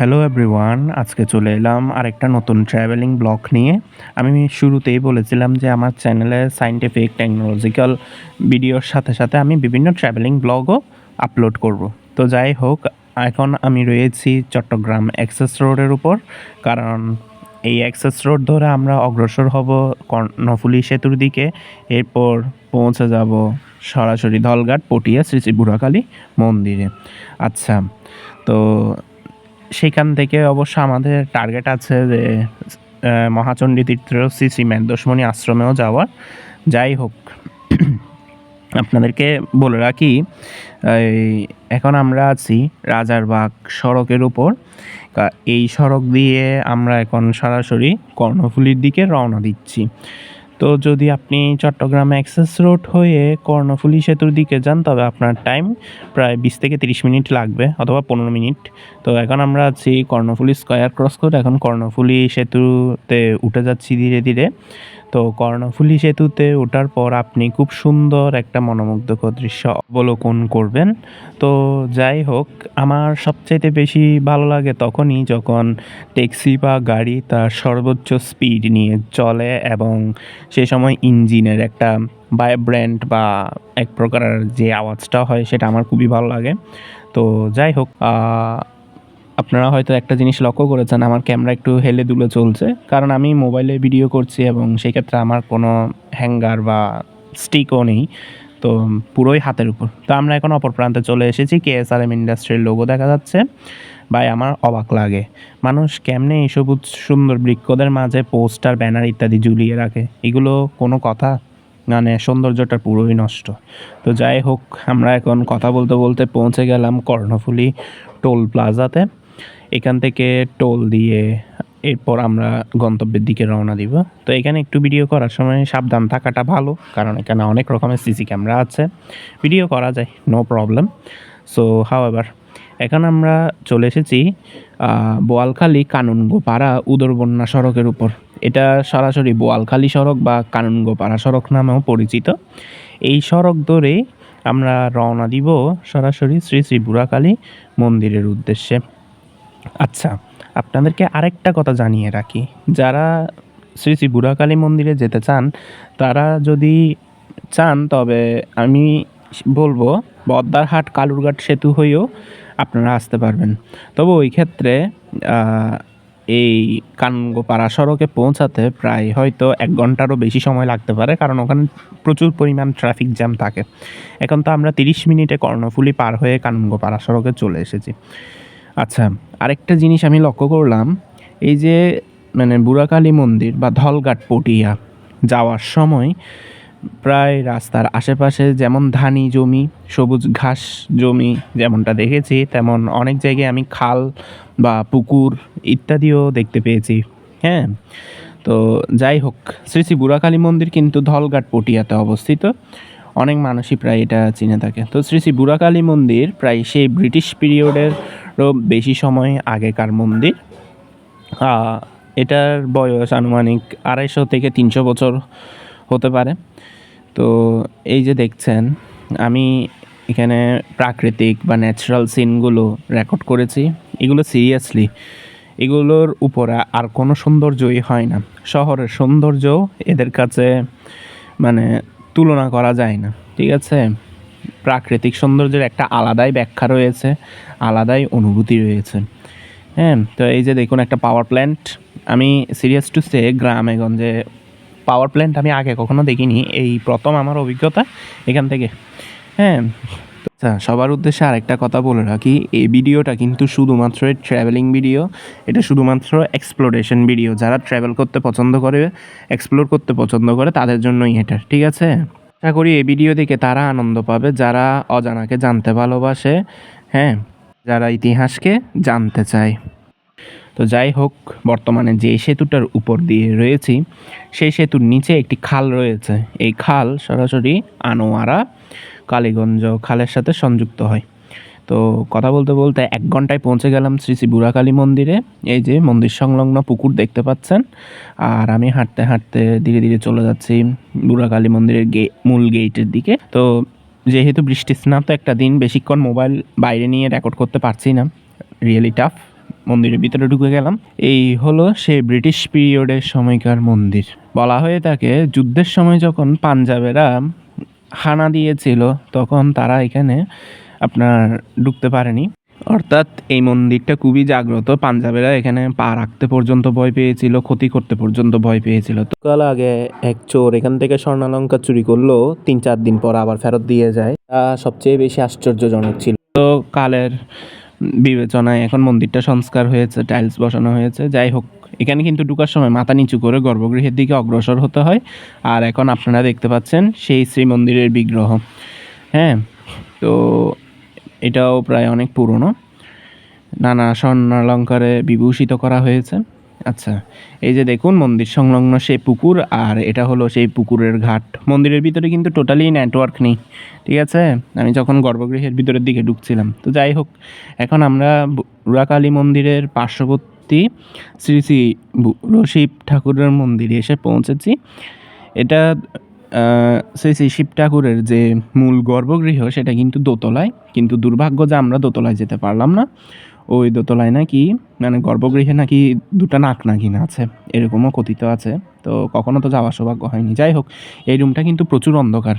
Hello everyone, আজকে চলে এলাম আরেকটা নতুন ট্রাভেলিং ব্লগ নিয়ে। আমি শুরুতেই বলেছিলাম যে আমার চ্যানেলে সায়েন্টিফিক টেকনোলজিক্যাল ভিডিওর সাথে সাথে আমি বিভিন্ন ট্রাভেলিং ব্লগও আপলোড করব। তো যাই হোক, এখন আমি রয়েছি চট্টগ্রাম এক্সেস রোডের উপর, কারণ এই এক্সেস রোড ধরে আমরা অগ্রসর হব কর্ণফুলী সেতুর দিকে। এরপর পৌঁছে যাব সরাসরি ধলঘাট পটিয়া শ্রী শ্রী বুড়াকালী মন্দিরে। আচ্ছা, তো সেখান থেকে অবশ্য আমাদের টার্গেট আছে যে মহাচণ্ডী তীর্থ শ্রী শ্রী মেঘদোষমণি আশ্রমেও যাওয়ার। যাই হোক, আপনাদেরকে বলে রাখি, এখন আমরা আছি রাজারবাগ সড়কের উপর। এই সড়ক দিয়ে আমরা এখন সরাসরি কর্ণফুলীর দিকে রওনা দিচ্ছি। তো যদি আপনি চট্টগ্রাম এক্সেস রোড হয়ে কর্ণফুলী সেতুর দিকে যান, তবে আপনার টাইম প্রায় 20 থেকে 30 মিনিট লাগবে, অথবা 15 মিনিট। তো এখন আমরা আছি কর্ণফুলী স্কয়ার ক্রস করে এখন কর্ণফুলী সেতুতে উঠে যাচ্ছি ধীরে ধীরে। তো কর্ণফুলী সেতুতে ওঠার পর আপনি খুব সুন্দর একটা মনোমুগ্ধকর দৃশ্য অবলোকন করবেন। তো যাই হোক, আমার সবচাইতে বেশি ভালো লাগে তখনই যখন ট্যাক্সি বা গাড়ি তার সর্বোচ্চ স্পিড নিয়ে চলে এবং সে সময় ইঞ্জিনের একটা ভাইব্রেন্ট বা এক প্রকারের যে আওয়াজটা হয় সেটা আমার খুবই ভালো লাগে। তো যাই হোক, আপনারা হয়তো একটা জিনিস লক্ষ্য করেছেন, আমার ক্যামেরা একটু হেলে দুলে চলছে, কারণ আমি মোবাইলে ভিডিও করছি এবং সেক্ষেত্রে আমার কোনো হ্যাঙ্গার বা স্টিকও নেই, তো পুরোই হাতের উপর। তো আমরা এখন অপর প্রান্তে চলে এসেছি, KSRM ইন্ডাস্ট্রির লোগো দেখা যাচ্ছে। ভাই, আমার অবাক লাগে মানুষ কেমনে এই সবুজ সুন্দর বৃক্ষদের মাঝে পোস্টার, ব্যানার ইত্যাদি ঝুলিয়ে রাখে। এগুলো কোনো কথা? মানে সৌন্দর্যটা পুরোই নষ্ট। তো যাই হোক, আমরা এখন কথা বলতে বলতে পৌঁছে গেলাম কর্ণফুলী টোল প্লাজাতে। এখান থেকে টোল দিয়ে এরপর আমরা গন্তব্যের দিকে রওনা দিব। তো এখানে একটু ভিডিও করার সময় সাবধান থাকাটা ভালো, কারণ এখানে অনেক রকমের সিসি ক্যামেরা আছে, ভিডিও করা যায়, নো প্রবলেম। সো হাউএভার, এখন আমরা চলে এসেছি বোয়ালখালী কানুনগোপাড়া উদরবন্যা সড়কের উপর। এটা সরাসরি বোয়ালখালী সড়ক বা কানুনগোপাড়া সড়ক নামেও পরিচিত। এই সড়ক ধরে আমরা রওনা দিব সরাসরি শ্রী শ্রী বুড়াকালী মন্দিরের উদ্দেশ্যে। আচ্ছা, আপনাদেরকে আরেকটা কথা জানিয়ে রাখি, যারা শ্রী শ্রী বুড়াকালী মন্দিরে যেতে চান, তারা যদি চান তবে আমি বলবো বদ্দারহাট কালুরঘাট সেতু হয়েও আপনারা আসতে পারবেন। তবে ওই ক্ষেত্রে এই কানগোপাড়া সড়কে পৌঁছাতে প্রায় হয়তো 1 ঘন্টারও বেশি সময় লাগতে পারে, কারণ ওখানে প্রচুর পরিমাণ ট্রাফিক জ্যাম থাকে। এখন তো আমরা 30 মিনিটে কর্ণফুলী পার হয়ে কানগোপাড়া সড়কে চলে এসেছি। আচ্ছা, আরেকটা জিনিস আমি লক্ষ্য করলাম, এই যে মানে বুড়াকালী মন্দির বা ধলঘাট পটিয়া যাওয়ার সময় প্রায় রাস্তার আশেপাশে যেমন ধানি জমি, সবুজ ঘাস জমি যেমনটা দেখেছি, তেমন অনেক জায়গায় আমি খাল বা পুকুর ইত্যাদিও দেখতে পেয়েছি। হ্যাঁ, তো যাই হোক, শ্রী শ্রী বুড়াকালী মন্দির কিন্তু ধলঘাট পটিয়াতে অবস্থিত। অনেক মানুষই প্রায় এটা চিনে থাকে। তো শ্রী শ্রী বুড়াকালী মন্দির প্রায় সেই ব্রিটিশ পিরিয়ডেরও বেশি সময় আগেকার মন্দির। এটার বয়স আনুমানিক 250 থেকে 300 বছর হতে পারে। তো এই যে দেখছেন, আমি এখানে প্রাকৃতিক বা ন্যাচারাল সিনগুলো রেকর্ড করেছি। এগুলো সিরিয়াসলি, এগুলোর উপরে আর কোনো সৌন্দর্যই হয় না। শহরের সৌন্দর্যও এদের কাছে মানে তুলনা করা যায় না, ঠিক আছে? প্রাকৃতিক সৌন্দর্যের একটা আলাদাই ব্যাখ্যা রয়েছে, আলাদাই অনুভূতি রয়েছে। হ্যাঁ, তো এই যে দেখুন একটা পাওয়ার প্ল্যান্ট। আমি সিরিয়াস টু সে, গ্রামে গঞ্জে পাওয়ার প্ল্যান্ট আমি আগে কখনো দেখিনি, এই প্রথম আমার অভিজ্ঞতা এখান থেকে। হ্যাঁ, আচ্ছা, সবার উদ্দেশ্যে আরেকটা কথা বলে রাখি, এই ভিডিওটা কিন্তু শুধুমাত্র ট্রাভেলিং ভিডিও, এটা শুধুমাত্র এক্সপ্লোরেশন ভিডিও। যারা ট্রাভেল করতে পছন্দ করে, এক্সপ্লোর করতে পছন্দ করে, তাদের জন্যই এটা, ঠিক আছে? আশা করি এই ভিডিও দেখে তারা আনন্দ পাবে যারা অজানাকে জানতে ভালোবাসে, হ্যাঁ, যারা ইতিহাসকে জানতে চায়। তো যাই হোক, বর্তমানে যে সেতুটার উপর দিয়ে রয়েছি, সেই সেতুর নিচে একটি খাল রয়েছে। এই খাল সরাসরি আনোয়ারা কালীগঞ্জ খালের সাথে সংযুক্ত হয়। তো কথা বলতে বলতে 1 ঘন্টায় পৌঁছে গেলাম শ্রী শ্রী বুড়াকালী মন্দিরে। এই যে মন্দির সংলগ্ন পুকুর দেখতে পাচ্ছেন, আর আমি হাঁটতে হাঁটতে ধীরে ধীরে চলে যাচ্ছি বুড়াকালী মন্দিরের মূল গেটের দিকে। তো যেহেতু বৃষ্টির স্নাত একটা দিন, বেশিক্ষণ মোবাইল বাইরে নিয়ে রেকর্ড করতে পারছি না, রিয়েলি টাফ। মন্দিরের ভিতরে ঢুকে গেলাম। এই হলো সেই ব্রিটিশ পিরিয়ডের সময়কার মন্দির। বলা হয়ে থাকে যুদ্ধের সময় যখন পাঞ্জাবেরা হানা দিয়েছিল তখন তারা এখানে আপনার ঢুকতে পারেনি, অর্থাৎ এই মন্দিরটা খুবই জাগ্রত। পাঞ্জাবেরা এখানে পা রাখতে পর্যন্ত ভয় পেয়েছিল, ক্ষতি করতে পর্যন্ত ভয় পেয়েছিল। তো কাল আগে এক চোর এখান থেকে স্বর্ণালঙ্কার চুরি করলো, 3-4 দিন পর আবার ফেরত দিয়ে যায়। তা সবচেয়ে বেশি আশ্চর্যজনক ছিল। তো কালের বিবেচনায় এখন মন্দিরটা সংস্কার হয়েছে, টাইলস বসানো হয়েছে। যাই হোক, এখানে কিন্তু ঢুকার সময় মাথা নিচু করে গর্ভগৃহের দিকে অগ্রসর হতে হয়। আর এখন আপনারা দেখতে পাচ্ছেন সেই শ্রীমন্দিরের বিগ্রহ। হ্যাঁ, তো এটাও প্রায় অনেক পুরনো, নানা স্বর্ণালঙ্কারে বিভূষিত করা হয়েছে। আচ্ছা, এই যে দেখুন মন্দির সংলগ্ন সেই পুকুর, আর এটা হলো সেই পুকুরের ঘাট। মন্দিরের ভিতরে কিন্তু টোটালি নেটওয়ার্ক নেই, ঠিক আছে, আমি যখন গর্ভগৃহের ভিতরের দিকে ঢুকছিলাম। তো যাই হোক, এখন আমরা বুড়াকালী মন্দিরের পার্শ্ববর্তী শ্রী শ্রী শিব ঠাকুরের মন্দিরে এসে পৌঁছেছি। এটা শ্রী শ্রী শিব ঠাকুরের যে মূল গর্ভগৃহ সেটা কিন্তু দোতলায়, কিন্তু দুর্ভাগ্য যে আমরা দোতলায় যেতে পারলাম না। ওই দোতলায় নাকি মানে গর্ভগৃহে নাকি 2টা নাক নাগিন আছে, এরকমও কথিত আছে। তো কখনো তো যাওয়ার সৌভাগ্য হয়নি। যাই হোক, এই রুমটা কিন্তু প্রচুর অন্ধকার।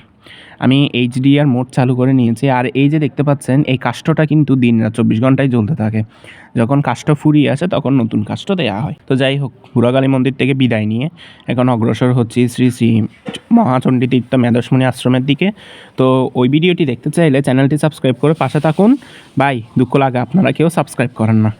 আমি HDR মোড চালু করে নিয়েছি। আর এই যে দেখতে পাচ্ছেন এই কাষ্ঠটা কিন্তু দিন-রাত 24 ঘন্টায় জ্বলতে থাকে। যখন কাষ্ঠ ফুরিয়ে আসে তখন নতুন কাষ্ঠ দেওয়া হয়। তো যাই হোক, বুড়াকালী মন্দির থেকে বিদায় নিয়ে এখন অগ্রসর হচ্ছি শ্রী শ্রী মহাচণ্ডী তীর্থ মেধসমণি আশ্রমের দিকে। তো ওই ভিডিওটি দেখতে চাইলে চ্যানেলটি সাবস্ক্রাইব করে পাশে থাকুন। ভাই, দুঃখ লাগে আপনারা কেউ সাবস্ক্রাইব করেন না।